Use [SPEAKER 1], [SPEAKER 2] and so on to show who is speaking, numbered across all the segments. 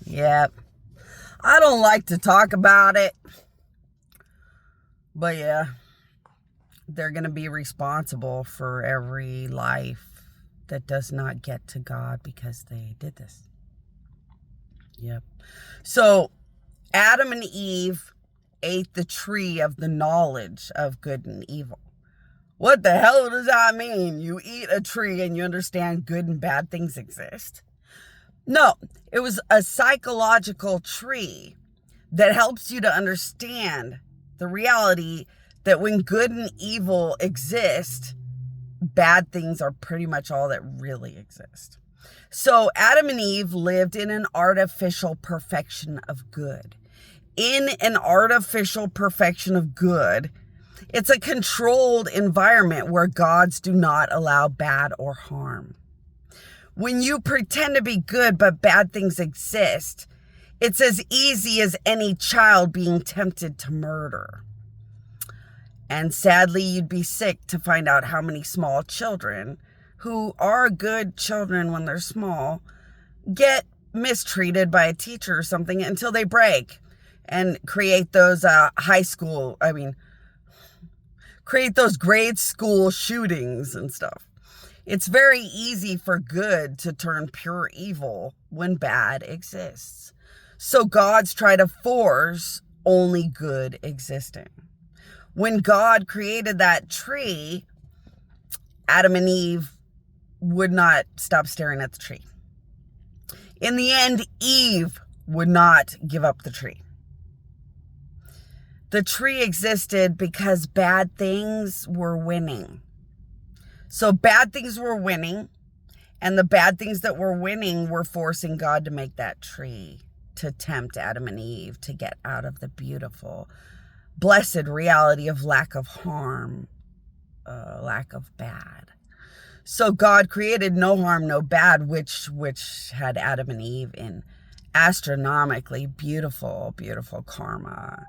[SPEAKER 1] Yep. I don't like to talk about it. But yeah, they're going to be responsible for every life that does not get to God because they did this. Yep. So Adam and Eve ate the tree of the knowledge of good and evil. What the hell does that mean? You eat a tree and you understand good and bad things exist? No, it was a psychological tree that helps you to understand the reality that when good and evil exist, bad things are pretty much all that really exist. So Adam and Eve lived in an artificial perfection of good. In an artificial perfection of good, it's a controlled environment where gods do not allow bad or harm. When you pretend to be good but bad things exist, it's as easy as any child being tempted to murder. And sadly, you'd be sick to find out how many small children who are good children when they're small get mistreated by a teacher or something until they break and create those create those grade school shootings and stuff. It's very easy for good to turn pure evil when bad exists. So gods try to force only good existing. When God created that tree, Adam and Eve would not stop staring at the tree. In the end, Eve would not give up the tree. The tree existed because bad things were winning. So bad things were winning, and the bad things that were winning were forcing God to make that tree to tempt Adam and Eve to get out of the beautiful, blessed reality of lack of harm, lack of bad. So God created no harm, no bad, which had Adam and Eve in astronomically beautiful, beautiful karma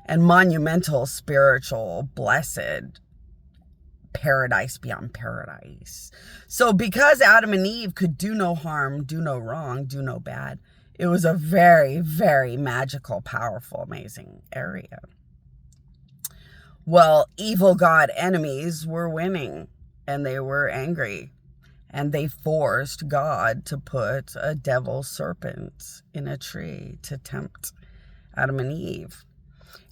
[SPEAKER 1] and monumental, spiritual, blessed paradise beyond paradise. So because Adam and Eve could do no harm, do no wrong, do no bad, it was a very, very magical, powerful, amazing area. Well, evil God enemies were winning, and they were angry, and they forced God to put a devil serpent in a tree to tempt Adam and Eve.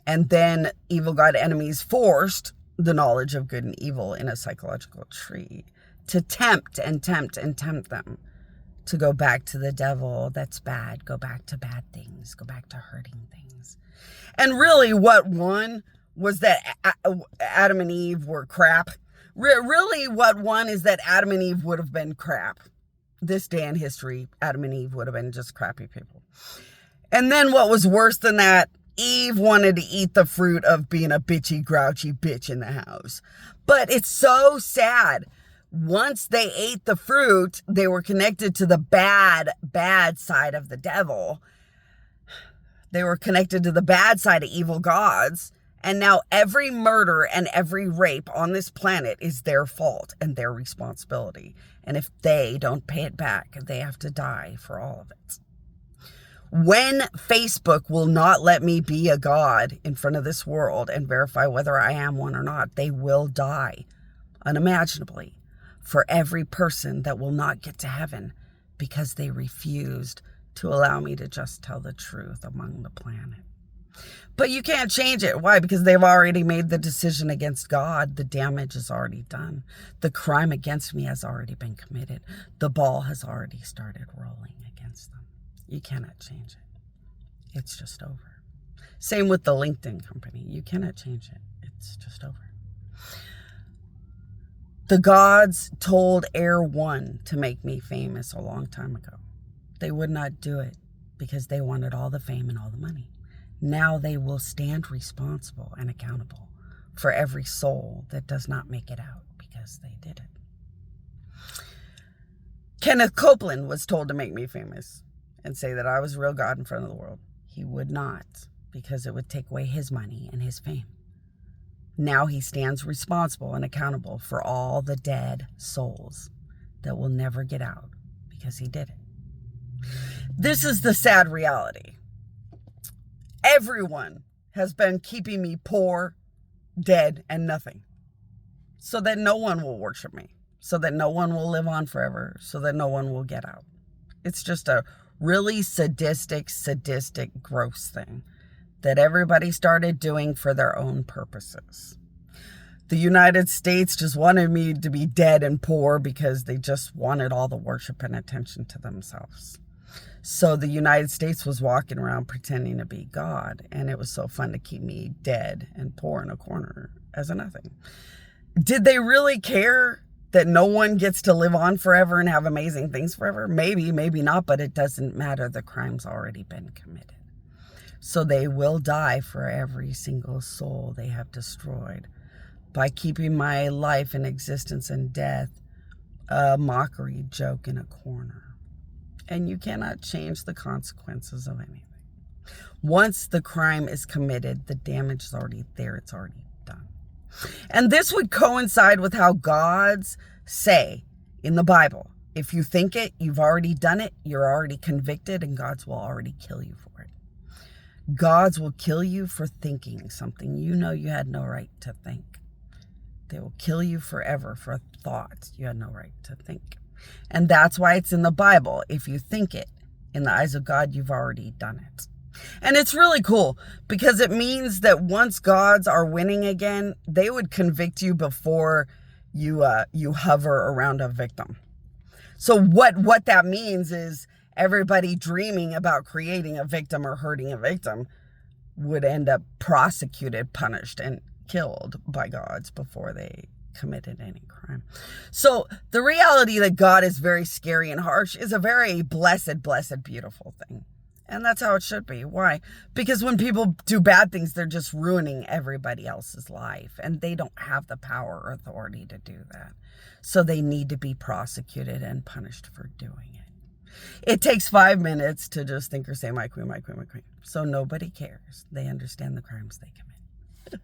[SPEAKER 1] And then evil God enemies forced the knowledge of good and evil in a psychological tree to tempt and tempt and tempt them to go back to the devil. That's bad. Go back to bad things. Go back to hurting things. And really what won was that Adam and Eve were crap. Really what won is that Adam and Eve would have been crap. This day in history, Adam and Eve would have been just crappy people. And then what was worse than that, Eve wanted to eat the fruit of being a bitchy, grouchy bitch in the house. But it's so sad. Once they ate the fruit, they were connected to the bad side of the devil. They were connected to the bad side of evil gods. And now every murder and every rape on this planet is their fault and their responsibility. And if they don't pay it back, they have to die for all of it. When Facebook will not let me be a god in front of this world and verify whether I am one or not, they will die unimaginably for every person that will not get to heaven because they refused to allow me to just tell the truth among the planet. But you can't change it. Why? Because they've already made the decision against God. The damage is already done. The crime against me has already been committed. The ball has already started rolling against them. You cannot change it. It's just over. Same with the LinkedIn company. You cannot change it. It's just over. The gods told Air One to make me famous a long time ago. They would not do it because they wanted all the fame and all the money. Now they will stand responsible and accountable for every soul that does not make it out because they did it. Kenneth Copeland was told to make me famous and say that I was a real God in front of the world. He would not, because it would take away his money and his fame. Now he stands responsible and accountable for all the dead souls that will never get out because he did it. This is the sad reality. Everyone has been keeping me poor, dead, and nothing, so that no one will worship me, so that no one will live on forever, so that no one will get out. It's just a really sadistic, gross thing that everybody started doing for their own purposes. The United States just wanted me to be dead and poor because they just wanted all the worship and attention to themselves. So the United States was walking around pretending to be God, and it was so fun to keep me dead and poor in a corner as a nothing. Did they really care that no one gets to live on forever and have amazing things forever? Maybe, maybe not, but it doesn't matter. The crime's already been committed. So they will die for every single soul they have destroyed by keeping my life and existence and death a mockery joke in a corner. And you cannot change the consequences of anything. Once the crime is committed, the damage is already there. It's already done. And this would coincide with how gods say in the Bible, if you think it, you've already done it, you're already convicted, and gods will already kill you for it. Gods will kill you for thinking something you know you had no right to think. They will kill you forever for thoughts you had no right to think. And that's why it's in the Bible. If you think it, in the eyes of God, you've already done it. And it's really cool because it means that once gods are winning again, they would convict you before you hover around a victim. So what that means is everybody dreaming about creating a victim or hurting a victim would end up prosecuted, punished, and killed by gods before they committed any crime. So the reality that God is very scary and harsh is a very blessed, beautiful thing. And that's how it should be. Why? Because when people do bad things, they're just ruining everybody else's life. And they don't have the power or authority to do that. So they need to be prosecuted and punished for doing it. It takes 5 minutes to just think or say, my queen, my queen, my queen. So nobody cares. They understand the crimes they commit.